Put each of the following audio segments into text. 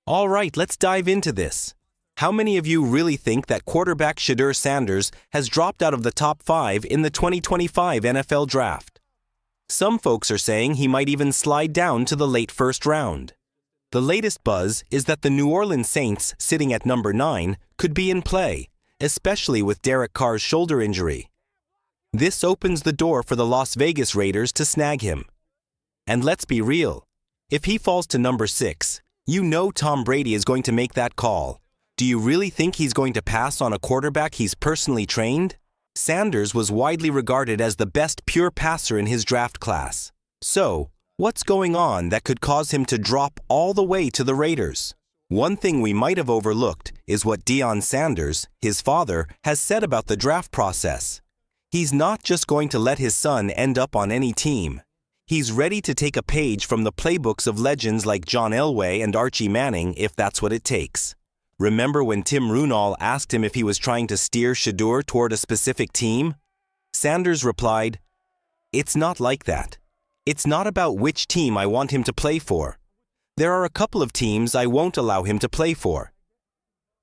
All right, let's dive into this. How many of you really think that quarterback Shedeur Sanders has dropped out of the top 5 in the 2025 NFL Draft? Some folks are saying he might even slide down to the late first round. The latest buzz is that the New Orleans Saints, sitting at number 9, could be in play, especially with Derek Carr's shoulder injury. This opens the door for the Las Vegas Raiders to snag him. And let's be real, if he falls to number 6, you know Tom Brady is going to make that call. Do you really think he's going to pass on a quarterback he's personally trained? Sanders was widely regarded as the best pure passer in his draft class. So, what's going on that could cause him to drop all the way to the Raiders? One thing we might have overlooked is what Deion Sanders, his father, has said about the draft process. He's not just going to let his son end up on any team. He's ready to take a page from the playbooks of legends like John Elway and Archie Manning if that's what it takes. Remember when Tim Runall asked him if he was trying to steer Shedeur toward a specific team? Sanders replied, "It's not like that. It's not about which team I want him to play for. There are a couple of teams I won't allow him to play for."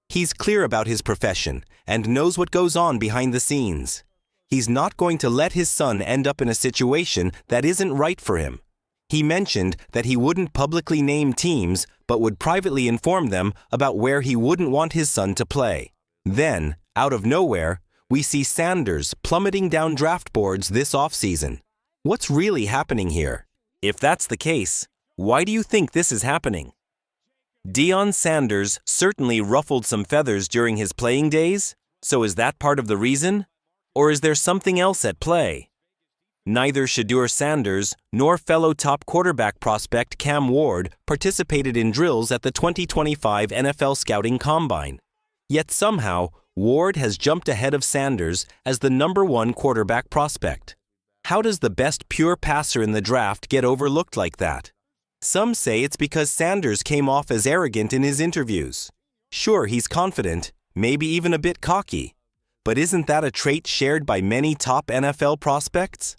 He's clear about his profession and knows what goes on behind the scenes. He's not going to let his son end up in a situation that isn't right for him. He mentioned that he wouldn't publicly name teams but would privately inform them about where he wouldn't want his son to play. Then, out of nowhere, we see Sanders plummeting down draft boards this offseason. What's really happening here? If that's the case, why do you think this is happening? Deion Sanders certainly ruffled some feathers during his playing days, so is that part of the reason? Or is there something else at play? Neither Shedeur Sanders nor fellow top quarterback prospect Cam Ward participated in drills at the 2025 NFL Scouting Combine. Yet somehow, Ward has jumped ahead of Sanders as the number 1 quarterback prospect. How does the best pure passer in the draft get overlooked like that? Some say it's because Sanders came off as arrogant in his interviews. Sure, he's confident, maybe even a bit cocky. But isn't that a trait shared by many top NFL prospects?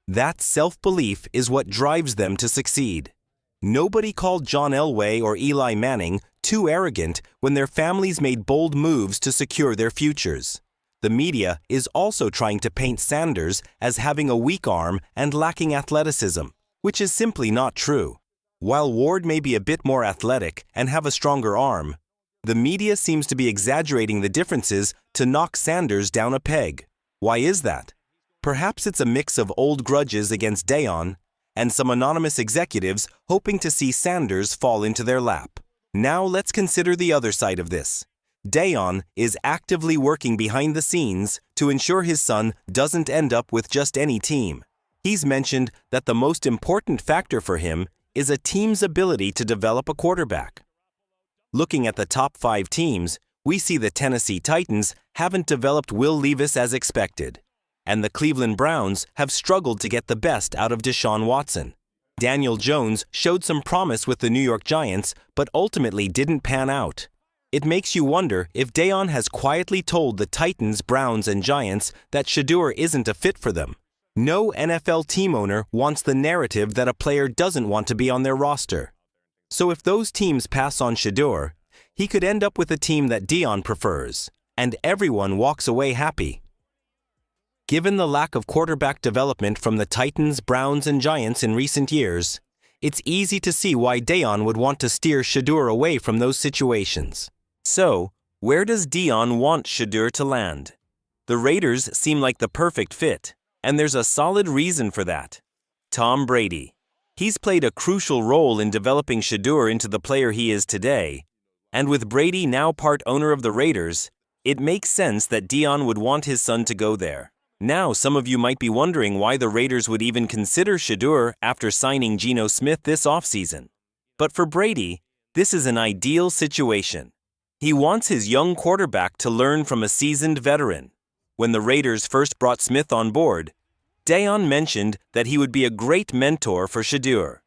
That self-belief is what drives them to succeed. Nobody called John Elway or Eli Manning too arrogant when their families made bold moves to secure their futures. The media is also trying to paint Sanders as having a weak arm and lacking athleticism, which is simply not true. While Ward may be a bit more athletic and have a stronger arm, the media seems to be exaggerating the differences to knock Sanders down a peg. Why is that? Perhaps it's a mix of old grudges against Deion and some anonymous executives hoping to see Sanders fall into their lap. Now let's consider the other side of this. Deion is actively working behind the scenes to ensure his son doesn't end up with just any team. He's mentioned that the most important factor for him is a team's ability to develop a quarterback. Looking at the top 5 teams, we see the Tennessee Titans haven't developed Will Levis as expected, and the Cleveland Browns have struggled to get the best out of Deshaun Watson. Daniel Jones showed some promise with the New York Giants, but ultimately didn't pan out. It makes you wonder if Deion has quietly told the Titans, Browns, and Giants that Shedeur isn't a fit for them. No NFL team owner wants the narrative that a player doesn't want to be on their roster. So if those teams pass on Shedeur, he could end up with a team that Deion prefers, and everyone walks away happy. Given the lack of quarterback development from the Titans, Browns, and Giants in recent years, it's easy to see why Deion would want to steer Shedeur away from those situations. So, where does Deion want Shedeur to land? The Raiders seem like the perfect fit, and there's a solid reason for that. Tom Brady. He's played a crucial role in developing Shedeur into the player he is today, and with Brady now part owner of the Raiders, it makes sense that Deion would want his son to go there. Now, some of you might be wondering why the Raiders would even consider Shedeur after signing Geno Smith this offseason. But for Brady, this is an ideal situation. He wants his young quarterback to learn from a seasoned veteran. When the Raiders first brought Smith on board, Deion mentioned that he would be a great mentor for Shedeur.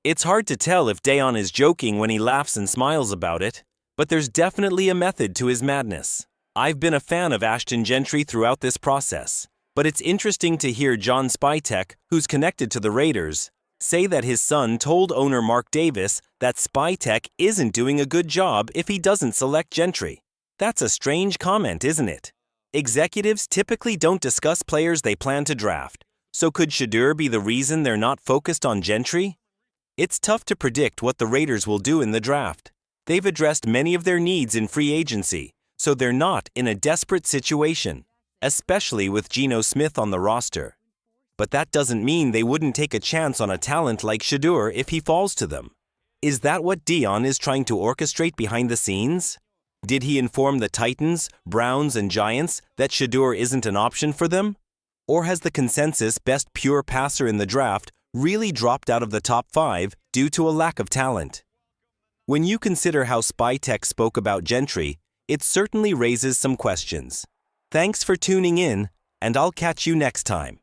It's hard to tell if Deion is joking when he laughs and smiles about it, but there's definitely a method to his madness. I've been a fan of Ashton Gentry throughout this process, but it's interesting to hear John Spytek, who's connected to the Raiders, say that his son told owner Mark Davis that Spytech isn't doing a good job if he doesn't select Gentry. That's a strange comment, isn't it? Executives typically don't discuss players they plan to draft, so could Shedeur be the reason they're not focused on Gentry? It's tough to predict what the Raiders will do in the draft. They've addressed many of their needs in free agency, so they're not in a desperate situation, especially with Geno Smith on the roster. But that doesn't mean they wouldn't take a chance on a talent like Shedeur if he falls to them. Is that what Deion is trying to orchestrate behind the scenes? Did he inform the Titans, Browns, and Giants that Shedeur isn't an option for them? Or has the consensus best pure passer in the draft really dropped out of the top 5 due to a lack of talent? When you consider how Spytech spoke about Gentry, it certainly raises some questions. Thanks for tuning in, and I'll catch you next time.